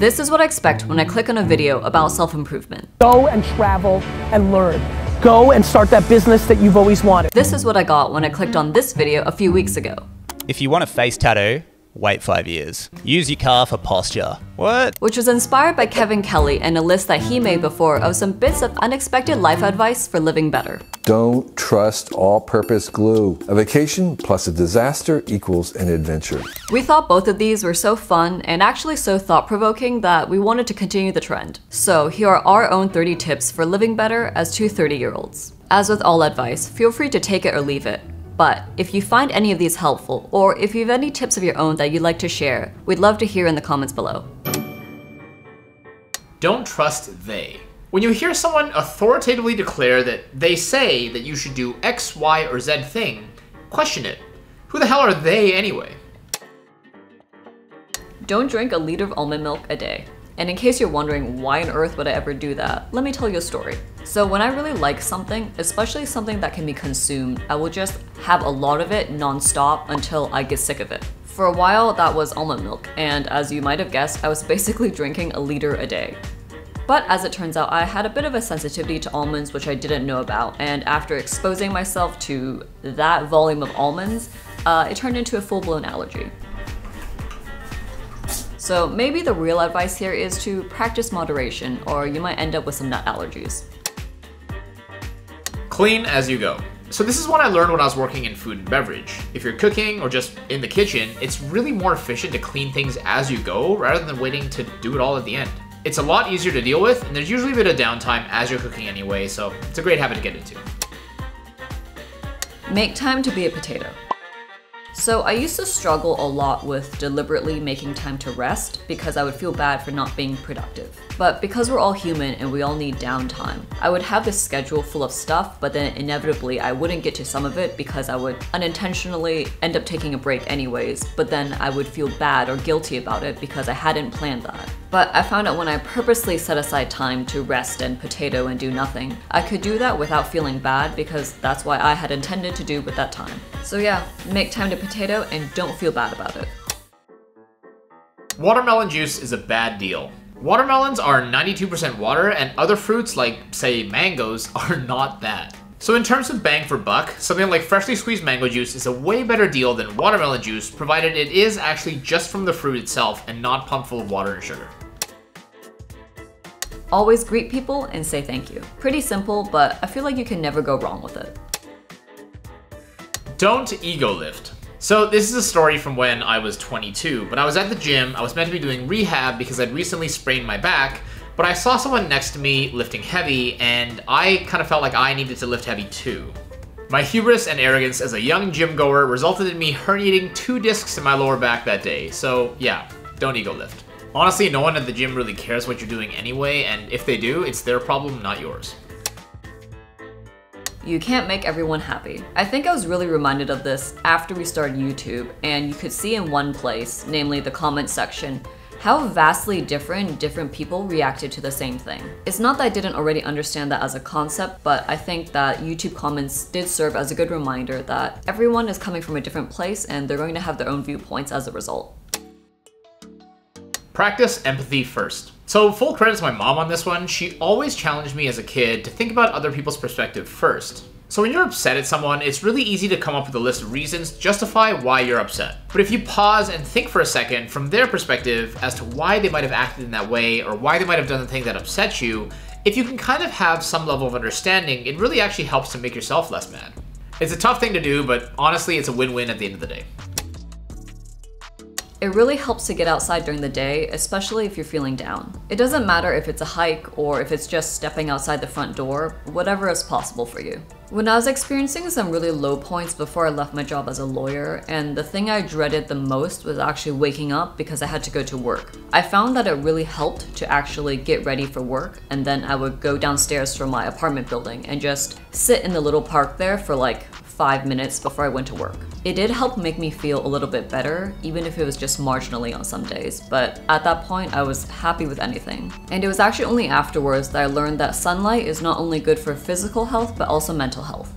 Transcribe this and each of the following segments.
This is what I expect when I click on a video about self-improvement. Go and travel and learn. Go and start that business that you've always wanted. This is what I got when I clicked on this video a few weeks ago. If you want a face tattoo, wait 5 years. Use your car for posture. What? Which was inspired by Kevin Kelly and a list that he made before of some bits of unexpected life advice for living better. Don't trust all-purpose glue. A vacation plus a disaster equals an adventure. We thought both of these were so fun and actually so thought-provoking that we wanted to continue the trend. So here are our own 30 tips for living better as two 30-year-olds. As with all advice, feel free to take it or leave it. But if you find any of these helpful, or if you have any tips of your own that you'd like to share, we'd love to hear in the comments below. Don't trust they. When you hear someone authoritatively declare that they say that you should do X, Y, or Z thing, question it. Who the hell are they anyway? Don't drink a liter of almond milk a day. And in case you're wondering why on earth would I ever do that, let me tell you a story. So when I really like something, especially something that can be consumed, I will just have a lot of it non-stop until I get sick of it. For a while, that was almond milk, and as you might have guessed, I was basically drinking a liter a day. But as it turns out, I had a bit of a sensitivity to almonds which I didn't know about, and after exposing myself to that volume of almonds, it turned into a full-blown allergy. So maybe the real advice here is to practice moderation, or you might end up with some nut allergies. Clean as you go. So this is what I learned when I was working in food and beverage. If you're cooking or just in the kitchen, it's really more efficient to clean things as you go rather than waiting to do it all at the end. It's a lot easier to deal with, and there's usually a bit of downtime as you're cooking anyway, so it's a great habit to get into. Make time to be a potato. So I used to struggle a lot with deliberately making time to rest because I would feel bad for not being productive. But because we're all human and we all need downtime, I would have this schedule full of stuff, but then inevitably I wouldn't get to some of it because I would unintentionally end up taking a break anyways, but then I would feel bad or guilty about it because I hadn't planned that. But I found out when I purposely set aside time to rest and potato and do nothing, I could do that without feeling bad because that's what I had intended to do with that time. So yeah, make time to potato and don't feel bad about it. Watermelon juice is a bad deal. Watermelons are 92% water, and other fruits like, say, mangoes are not that. So in terms of bang for buck, something like freshly squeezed mango juice is a way better deal than watermelon juice, provided it is actually just from the fruit itself and not pumped full of water and sugar. Always greet people and say thank you. Pretty simple, but I feel like you can never go wrong with it. Don't ego lift. So this is a story from when I was 22, but I was at the gym. I was meant to be doing rehab because I'd recently sprained my back, but I saw someone next to me lifting heavy, and I kind of felt like I needed to lift heavy too. My hubris and arrogance as a young gym goer resulted in me herniating 2 discs in my lower back that day, so yeah, don't ego lift. Honestly, no one at the gym really cares what you're doing anyway, and if they do, it's their problem, not yours. You can't make everyone happy. I think I was really reminded of this after we started YouTube, and you could see in one place, namely the comment section, how vastly different people reacted to the same thing. It's not that I didn't already understand that as a concept, but I think that YouTube comments did serve as a good reminder that everyone is coming from a different place and they're going to have their own viewpoints as a result. Practice empathy first. So full credit to my mom on this one. She always challenged me as a kid to think about other people's perspective first. So when you're upset at someone, it's really easy to come up with a list of reasons to justify why you're upset. But if you pause and think for a second from their perspective as to why they might have acted in that way or why they might have done the thing that upset you, if you can kind of have some level of understanding, it really actually helps to make yourself less mad. It's a tough thing to do, but honestly, it's a win-win at the end of the day. It really helps to get outside during the day, especially if you're feeling down. It doesn't matter if it's a hike or if it's just stepping outside the front door, whatever is possible for you. When I was experiencing some really low points before I left my job as a lawyer, and the thing I dreaded the most was actually waking up because I had to go to work, I found that it really helped to actually get ready for work, and then I would go downstairs from my apartment building and just sit in the little park there for like 5 minutes before I went to work. It did help make me feel a little bit better, even if it was just marginally on some days, but at that point I was happy with anything. And it was actually only afterwards that I learned that sunlight is not only good for physical health, but also mental health.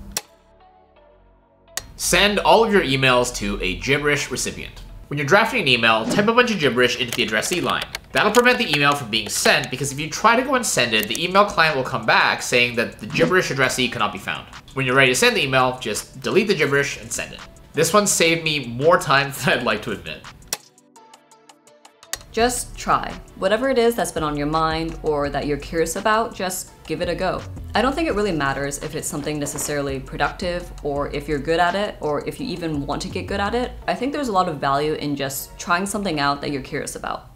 Send all of your emails to a gibberish recipient. When you're drafting an email, type a bunch of gibberish into the addressee line. That'll prevent the email from being sent, because if you try to go and send it, the email client will come back saying that the gibberish addressee cannot be found. When you're ready to send the email, just delete the gibberish and send it. This one saved me more time than I'd like to admit. Just try. Whatever it is that's been on your mind or that you're curious about, just give it a go. I don't think it really matters if it's something necessarily productive or if you're good at it or if you even want to get good at it. I think there's a lot of value in just trying something out that you're curious about.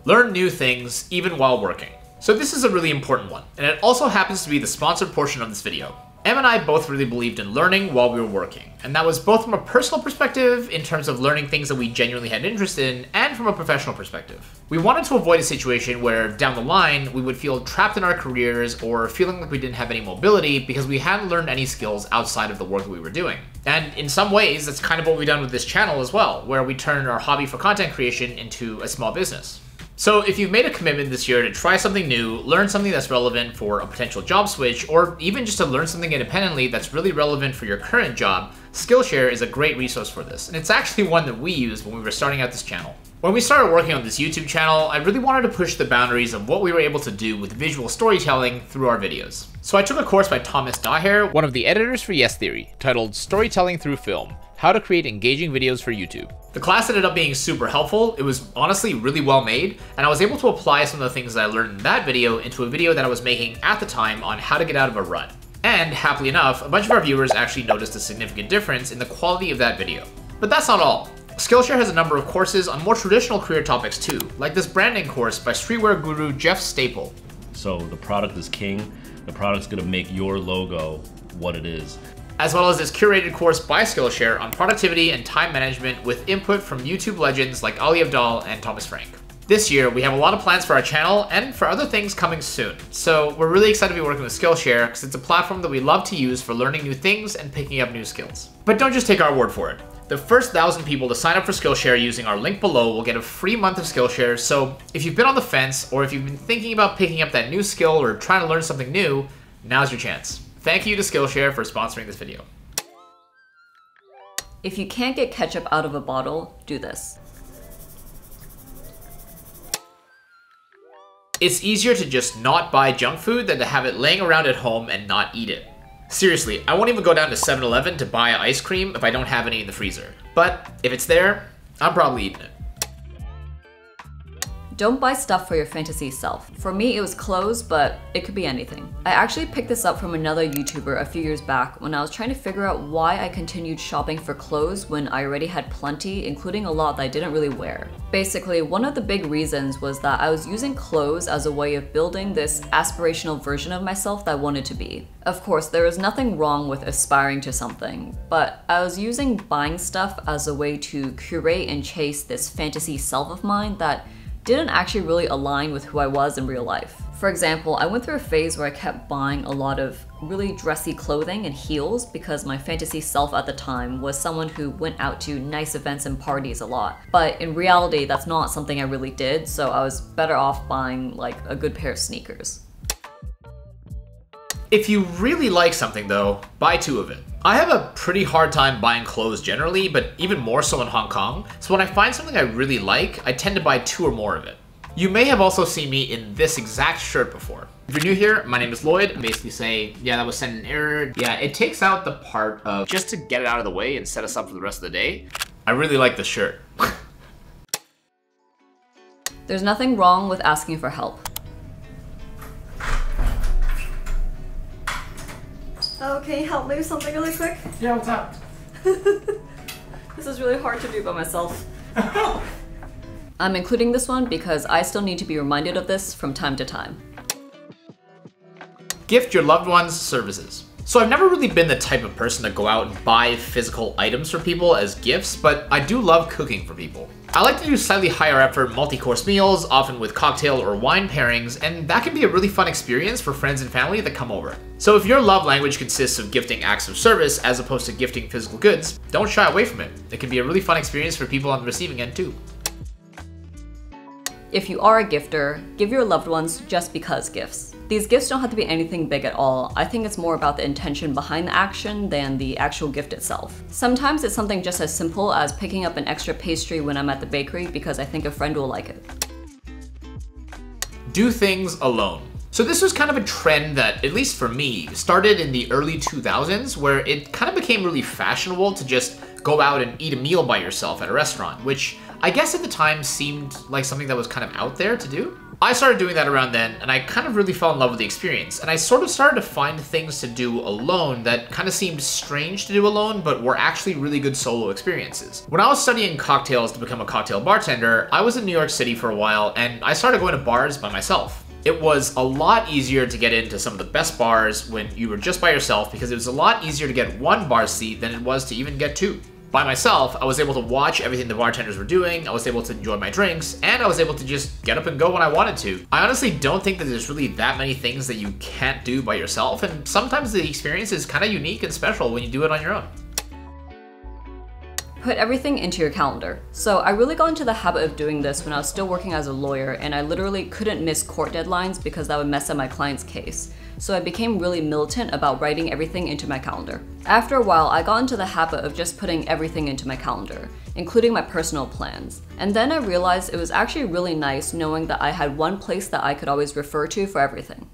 Learn new things even while working. So this is a really important one, and it also happens to be the sponsored portion of this video. Em and I both really believed in learning while we were working, and that was both from a personal perspective in terms of learning things that we genuinely had interest in, and from a professional perspective. We wanted to avoid a situation where down the line we would feel trapped in our careers or feeling like we didn't have any mobility because we hadn't learned any skills outside of the work that we were doing. And in some ways, that's kind of what we've done with this channel as well, where we turned our hobby for content creation into a small business. So if you've made a commitment this year to try something new, learn something that's relevant for a potential job switch, or even just to learn something independently that's really relevant for your current job, Skillshare is a great resource for this. And it's actually one that we used when we were starting out this channel. When we started working on this YouTube channel, I really wanted to push the boundaries of what we were able to do with visual storytelling through our videos. So I took a course by Thomas Daher, one of the editors for Yes Theory, titled Storytelling Through Film: How to Create Engaging Videos for YouTube. The class ended up being super helpful. It was honestly really well made, and I was able to apply some of the things that I learned in that video into a video that I was making at the time on how to get out of a rut. And happily enough, a bunch of our viewers actually noticed a significant difference in the quality of that video. But that's not all. Skillshare has a number of courses on more traditional career topics too, like this branding course by streetwear guru Jeff Staple. So the product is king. The product's gonna make your logo what it is. As well as this curated course by Skillshare on productivity and time management with input from YouTube legends like Ali Abdaal and Thomas Frank. This year, we have a lot of plans for our channel and for other things coming soon. So we're really excited to be working with Skillshare because it's a platform that we love to use for learning new things and picking up new skills. But don't just take our word for it. The first 1,000 people to sign up for Skillshare using our link below will get a free month of Skillshare. So if you've been on the fence or if you've been thinking about picking up that new skill or trying to learn something new, now's your chance. Thank you to Skillshare for sponsoring this video. If you can't get ketchup out of a bottle, do this. It's easier to just not buy junk food than to have it laying around at home and not eat it. Seriously, I won't even go down to 7-Eleven to buy ice cream if I don't have any in the freezer. But if it's there, I'm probably eating it. Don't buy stuff for your fantasy self. For me, it was clothes, but it could be anything. I actually picked this up from another YouTuber a few years back when I was trying to figure out why I continued shopping for clothes when I already had plenty, including a lot that I didn't really wear. Basically, one of the big reasons was that I was using clothes as a way of building this aspirational version of myself that I wanted to be. Of course, there is nothing wrong with aspiring to something, but I was using buying stuff as a way to curate and chase this fantasy self of mine that didn't actually really align with who I was in real life. For example, I went through a phase where I kept buying a lot of really dressy clothing and heels because my fantasy self at the time was someone who went out to nice events and parties a lot. But in reality, that's not something I really did, so I was better off buying like a good pair of sneakers. If you really like something though, buy 2 of it. I have a pretty hard time buying clothes generally, but even more so in Hong Kong. So when I find something I really like, I tend to buy 2 or more of it. You may have also seen me in this exact shirt before. If you're new here, my name is Lloyd. I basically say, yeah, that was sent in error. Yeah, it takes out the part of just to get it out of the way and set us up for the rest of the day. I really like this shirt. There's nothing wrong with asking for help. Oh, can you help me with something really quick? Yeah, what's up? This is really hard to do by myself. I'm including this one because I still need to be reminded of this from time to time. Gift your loved ones services. So I've never really been the type of person to go out and buy physical items for people as gifts, but I do love cooking for people. I like to do slightly higher effort multi-course meals, often with cocktail or wine pairings, and that can be a really fun experience for friends and family that come over. So if your love language consists of gifting acts of service as opposed to gifting physical goods, don't shy away from it. It can be a really fun experience for people on the receiving end too. If you are a gifter, give your loved ones just because gifts. These gifts don't have to be anything big at all. I think it's more about the intention behind the action than the actual gift itself. Sometimes it's something just as simple as picking up an extra pastry when I'm at the bakery because I think a friend will like it. Do things alone. So this was kind of a trend that, at least for me, started in the early 2000s, where it kind of became really fashionable to just go out and eat a meal by yourself at a restaurant, which I guess at the time seemed like something that was kind of out there to do. I started doing that around then, and I kind of really fell in love with the experience, and I sort of started to find things to do alone that kind of seemed strange to do alone, but were actually really good solo experiences. When I was studying cocktails to become a cocktail bartender, I was in New York City for a while, and I started going to bars by myself. It was a lot easier to get into some of the best bars when you were just by yourself because it was a lot easier to get one bar seat than it was to even get two. By myself, I was able to watch everything the bartenders were doing, I was able to enjoy my drinks, and I was able to just get up and go when I wanted to. I honestly don't think that there's really that many things that you can't do by yourself, and sometimes the experience is kind of unique and special when you do it on your own. Put everything into your calendar. So I really got into the habit of doing this when I was still working as a lawyer, and I literally couldn't miss court deadlines because that would mess up my client's case. So I became really militant about writing everything into my calendar. After a while, I got into the habit of just putting everything into my calendar, including my personal plans. And then I realized it was actually really nice knowing that I had one place that I could always refer to for everything.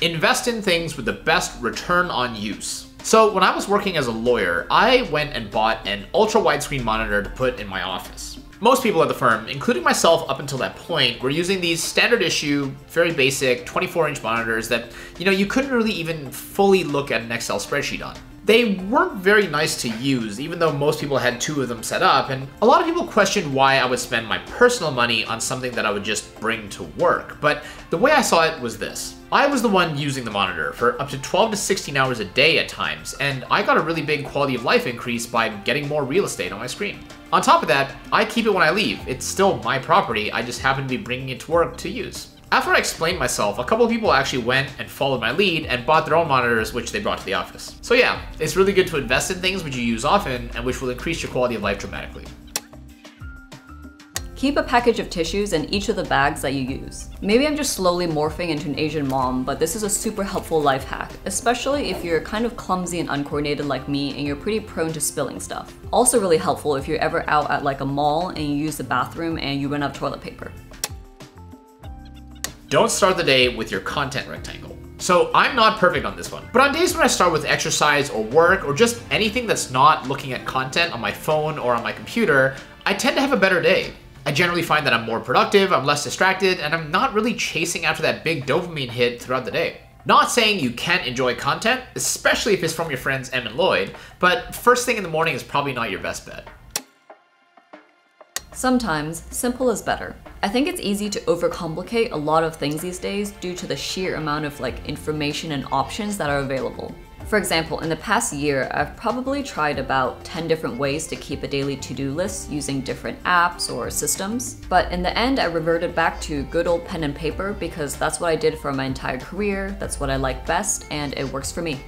Invest in things with the best return on use. So when I was working as a lawyer, I went and bought an ultra widescreen monitor to put in my office. Most people at the firm, including myself up until that point, were using these standard issue, very basic 24-inch monitors that, you couldn't really even fully look at an Excel spreadsheet on. They weren't very nice to use, even though most people had two of them set up, and a lot of people questioned why I would spend my personal money on something that I would just bring to work. But the way I saw it was this. I was the one using the monitor for up to 12 to 16 hours a day at times, and I got a really big quality of life increase by getting more real estate on my screen. On top of that, I keep it when I leave. It's still my property, I just happen to be bringing it to work to use. After I explained myself, a couple of people actually went and followed my lead and bought their own monitors, which they brought to the office. So yeah, it's really good to invest in things which you use often and which will increase your quality of life dramatically. Keep a package of tissues in each of the bags that you use. Maybe I'm just slowly morphing into an Asian mom, but this is a super helpful life hack, especially if you're kind of clumsy and uncoordinated like me and you're pretty prone to spilling stuff. Also really helpful if you're ever out at like a mall and you use the bathroom and you run out of toilet paper. Don't start the day with your content rectangle. So I'm not perfect on this one, but on days when I start with exercise or work or just anything that's not looking at content on my phone or on my computer, I tend to have a better day. I generally find that I'm more productive, I'm less distracted, and I'm not really chasing after that big dopamine hit throughout the day. Not saying you can't enjoy content, especially if it's from your friends Em and Lloyd, but first thing in the morning is probably not your best bet. Sometimes, simple is better. I think it's easy to overcomplicate a lot of things these days due to the sheer amount of information and options that are available. For example, in the past year, I've probably tried about 10 different ways to keep a daily to-do list using different apps or systems. But in the end, I reverted back to good old pen and paper because that's what I did for my entire career, that's what I like best, and it works for me.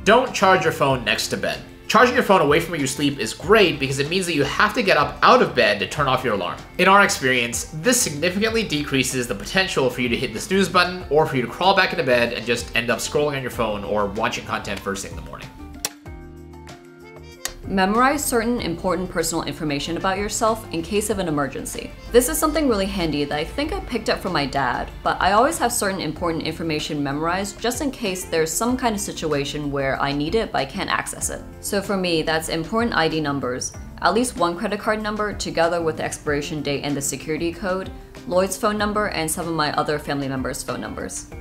Don't charge your phone next to bed. Charging your phone away from where you sleep is great because it means that you have to get up out of bed to turn off your alarm. In our experience, this significantly decreases the potential for you to hit the snooze button or for you to crawl back into bed and just end up scrolling on your phone or watching content first thing in the morning. Memorize certain important personal information about yourself in case of an emergency. This is something really handy that I think I picked up from my dad, but I always have certain important information memorized just in case there's some kind of situation where I need it but I can't access it. So for me, that's important ID numbers, at least one credit card number together with the expiration date and the security code, Lloyd's phone number, and some of my other family members' phone numbers.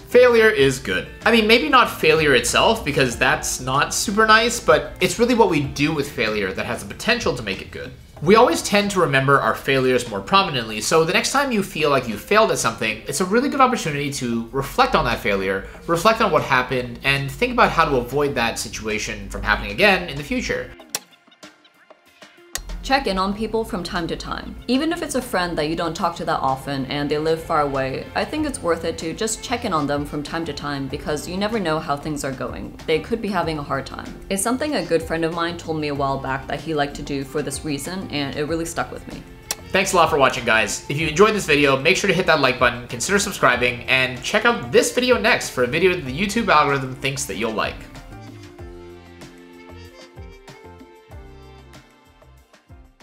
Failure is good. I mean, maybe not failure itself, because that's not super nice, but it's really what we do with failure that has the potential to make it good. We always tend to remember our failures more prominently, so the next time you feel like you failed at something, it's a really good opportunity to reflect on that failure, reflect on what happened, and think about how to avoid that situation from happening again in the future. Check in on people from time to time. Even if it's a friend that you don't talk to that often and they live far away, I think it's worth it to just check in on them from time to time because you never know how things are going. They could be having a hard time. It's something a good friend of mine told me a while back that he liked to do for this reason, and it really stuck with me. Thanks a lot for watching, guys. If you enjoyed this video, make sure to hit that like button, consider subscribing, and check out this video next for a video that the YouTube algorithm thinks that you'll like.